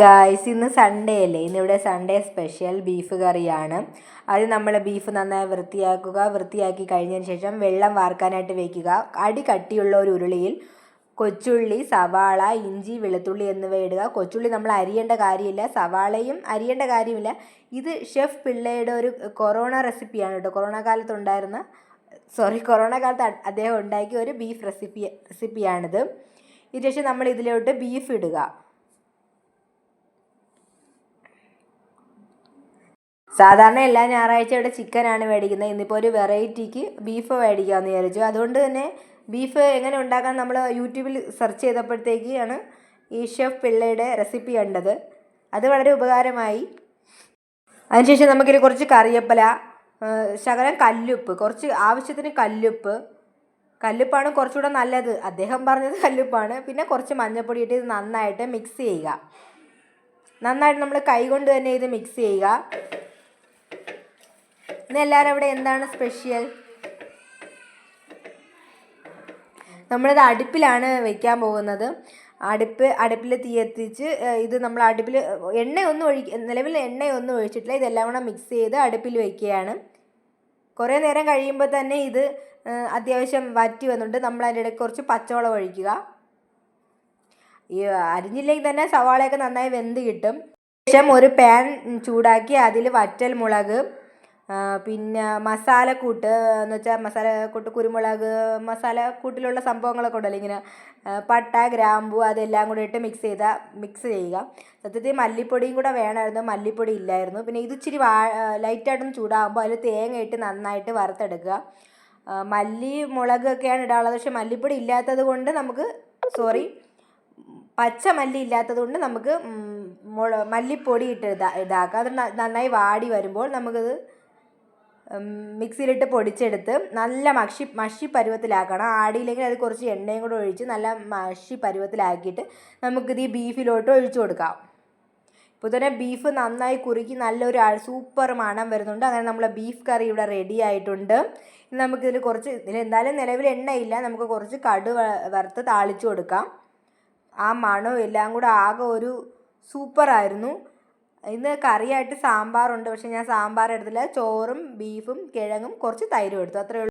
Guys, ഇന്ന് Sunday അല്ലേ? ഇന്നിവിടെ സൺഡേ സ്പെഷ്യൽ ബീഫ് കറിയാണ്. അത് നമ്മൾ ബീഫ് നന്നായി വൃത്തിയാക്കി കഴിഞ്ഞതിന് ശേഷം വെള്ളം വാർക്കാനായിട്ട് വയ്ക്കുക. കട്ടിയുള്ള ഒരു ഉരുളിയിൽ കൊച്ചുള്ളി, സവാള, ഇഞ്ചി, വെളുത്തുള്ളി എന്നിവ ഇടുക. കൊച്ചുള്ളി നമ്മൾ അരിയേണ്ട കാര്യമില്ല, സവാളയും അരിയേണ്ട കാര്യമില്ല. ഇത് ഷെഫ് പിള്ളയുടെ ഒരു കൊറോണ റെസിപ്പിയാണ് കേട്ടോ. കൊറോണ കാലത്ത് അദ്ദേഹം ഉണ്ടാക്കിയ ഒരു ബീഫ് റെസിപ്പിയാണിത്. ഇതിന് ശേഷം നമ്മൾ ഇതിലോട്ട് ബീഫ് ഇടുക. സാധാരണ എല്ലാ ഞായറാഴ്ച ഇവിടെ ചിക്കനാണ് മേടിക്കുന്നത്. ഇന്നിപ്പോൾ ഒരു വെറൈറ്റിക്ക് ബീഫ് മേടിക്കാമെന്ന് വിചാരിച്ചു. അതുകൊണ്ട് തന്നെ ബീഫ് എങ്ങനെ ഉണ്ടാക്കാൻ നമ്മൾ യൂട്യൂബിൽ സെർച്ച് ചെയ്തപ്പോഴത്തേക്കാണ് ഈ ഷെഫ് പിള്ളയുടെ റെസിപ്പി കണ്ടത്. അത് വളരെ ഉപകാരമായി. അതിനുശേഷം നമുക്കിതിൽ കുറച്ച് കറിവേപ്പില, ശകലം കല്ലുപ്പ്, കുറച്ച് ആവശ്യത്തിന് കല്ലുപ്പാണ് കുറച്ചുകൂടെ നല്ലത്. അദ്ദേഹം പറഞ്ഞത് കല്ലുപ്പാണ്. പിന്നെ കുറച്ച് മഞ്ഞൾപ്പൊടി ഇട്ട് ഇത് നന്നായിട്ട് മിക്സ് ചെയ്യുക. നന്നായിട്ട് നമ്മൾ കൈ കൊണ്ട് തന്നെ ഇത് മിക്സ് ചെയ്യുക. ഇന്ന് എല്ലാവരും അവിടെ എന്താണ് സ്പെഷ്യൽ? നമ്മളിത് അടുപ്പിലാണ് വയ്ക്കാൻ പോകുന്നത്. അടുപ്പിൽ തീ എത്തിച്ച് ഇത് നമ്മൾ അടുപ്പിൽ നിലവിൽ എണ്ണയൊന്നും ഒഴിച്ചിട്ടില്ല. ഇതെല്ലാം കൂടെ മിക്സ് ചെയ്ത് അടുപ്പിൽ വയ്ക്കുകയാണ്. കുറേ നേരം കഴിയുമ്പോൾ തന്നെ ഇത് അത്യാവശ്യം വറ്റി വന്നിട്ട് നമ്മൾ അതിൻ്റെ ഇടയ്ക്ക് കുറച്ച് പച്ചവെള്ളം ഒഴിക്കുക. ഈ അരിഞ്ഞില്ലെങ്കിൽ തന്നെ സവാളയൊക്കെ നന്നായി വെന്ത് കിട്ടും. ശേഷം ഒരു പാൻ ചൂടാക്കി അതിൽ വറ്റൽമുളക്, പിന്നെ മസാലക്കൂട്ട് എന്ന് വെച്ചാൽ മസാലക്കൂട്ട്, കുരുമുളക്, മസാലക്കൂട്ടിലുള്ള സംഭവങ്ങളൊക്കെ ഉണ്ടല്ലോ, ഇങ്ങനെ പട്ട, ഗ്രാമ്പു, അതെല്ലാം കൂടെ ഇട്ട് മിക്സ് ചെയ്യുക. സത്യത്തിൽ മല്ലിപ്പൊടിയും കൂടെ വേണമായിരുന്നു, മല്ലിപ്പൊടി ഇല്ലായിരുന്നു. പിന്നെ ഇത് ഇച്ചിരി ലൈറ്റായിട്ടൊന്ന് ചൂടാകുമ്പോൾ അതിൽ തേങ്ങ ഇട്ട് നന്നായിട്ട് വറുത്തെടുക്കുക. മല്ലി, മുളകൊക്കെയാണ് ഇടാനുള്ളത്. പക്ഷേ മല്ലിപ്പൊടി ഇല്ലാത്തത് കൊണ്ട് പച്ച മല്ലി ഇല്ലാത്തത് കൊണ്ട് നമുക്ക് മല്ലിപ്പൊടി ഇട്ട് ഇതാക്കാം. അത് നന്നായി വാടി വരുമ്പോൾ നമുക്കത് മിക്സിയിലിട്ട് പൊടിച്ചെടുത്ത് നല്ല മഷി പരുവത്തിലാക്കണം. ആടിയില്ലെങ്കിൽ അത് കുറച്ച് എണ്ണയും കൂടെ ഒഴിച്ച് നല്ല മഷി പരുവത്തിലാക്കിയിട്ട് നമുക്കിത് ഈ ബീഫിലോട്ട് ഒഴിച്ചു കൊടുക്കാം. ഇപ്പോൾ തന്നെ ബീഫ് നന്നായി കുറുക്കി നല്ലൊരു സൂപ്പർ മണം വരുന്നുണ്ട്. അങ്ങനെ നമ്മളെ ബീഫ് കറി ഇവിടെ റെഡി ആയിട്ടുണ്ട്. നമുക്കിതിൽ എന്തായാലും നിലവിൽ എണ്ണയില്ല, നമുക്ക് കുറച്ച് വറുത്ത് താളിച്ചു കൊടുക്കാം. ആ മണവും എല്ലാം കൂടെ ആകെ ഒരു സൂപ്പറായിരുന്നു. ഇന്ന് കറിയായിട്ട് സാമ്പാറുണ്ട്, പക്ഷേ ഞാൻ സാമ്പാർ എടുത്തില്ല. ചോറും ബീഫും കിഴങ്ങും കുറച്ച് തൈരും എടുത്തു, അത്രയേ ഉള്ളൂ.